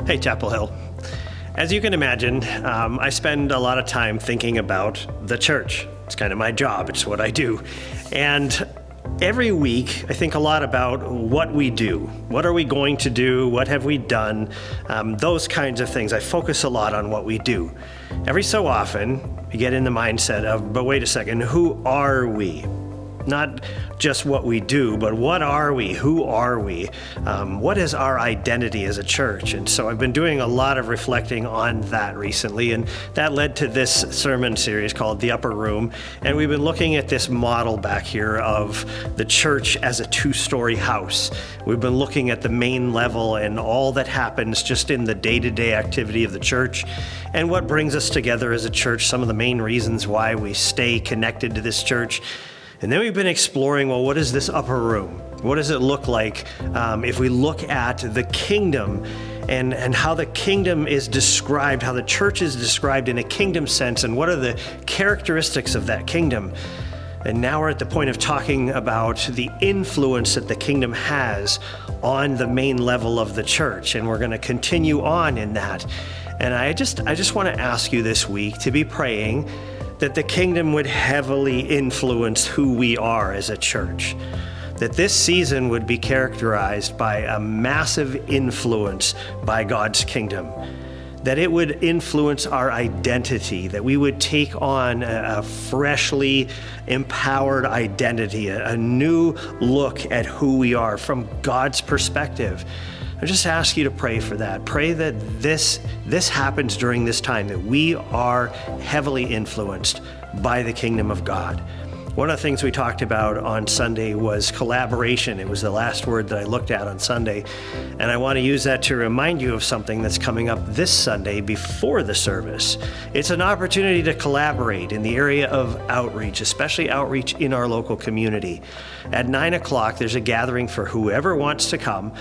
Hey, Chapel Hill. As you can imagine, I spend a lot of time thinking about the church. It's kind of my job, it's what I do. And every week, I think a lot about what we do. What are we going to do? What have we done? Those kinds of things. I focus a lot on what we do. Every so often, you get in the mindset of, but wait a second, who are we? Not just what we do, but what are we? Who are we? What is our identity as a church? And so I've been doing a lot of reflecting on that recently, and that led to this sermon series called The Upper Room. And we've been looking at this model back here of the church as a two-story house. We've been looking at the main level and all that happens just in the day-to-day activity of the church and what brings us together as a church, some of the main reasons why we stay connected to this church. And then we've been exploring, well, what is this upper room? What does it look like if we look at the kingdom and how the kingdom is described, how the church is described in a kingdom sense, and what are the characteristics of that kingdom? And now we're at the point of talking about the influence that the kingdom has on the main level of the church, and we're going to continue on in that. And I just want to ask you this week to be praying that the kingdom would heavily influence who we are as a church. That this season would be characterized by a massive influence by God's kingdom. That it would influence our identity, that we would take on a freshly empowered identity, a new look at who we are from God's perspective. I just ask you to pray for that. Pray that this happens during this time, that we are heavily influenced by the kingdom of God. One of the things we talked about on Sunday was collaboration. It was the last word that I looked at on Sunday. And I want to use that to remind you of something that's coming up this Sunday before the service. It's an opportunity to collaborate in the area of outreach, especially outreach in our local community. At 9 o'clock, there's a gathering for whoever wants to come,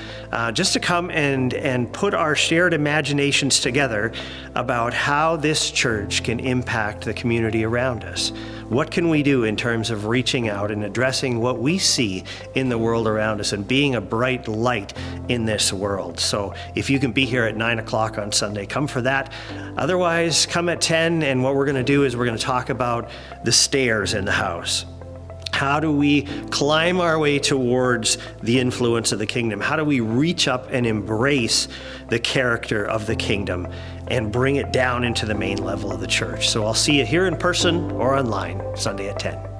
just to come and put our shared imaginations together about how this church can impact the community around us. What can we do in terms of reaching out and addressing what we see in the world around us and being a bright light in this world? So if you can be here at 9 o'clock on Sunday, come for that. Otherwise, come at 10, and what we're going to do is we're going to talk about the stairs in the house. How do we climb our way towards the influence of the kingdom? How do we reach up and embrace the character of the kingdom and bring it down into the main level of the church? So I'll see you here in person or online Sunday at 10.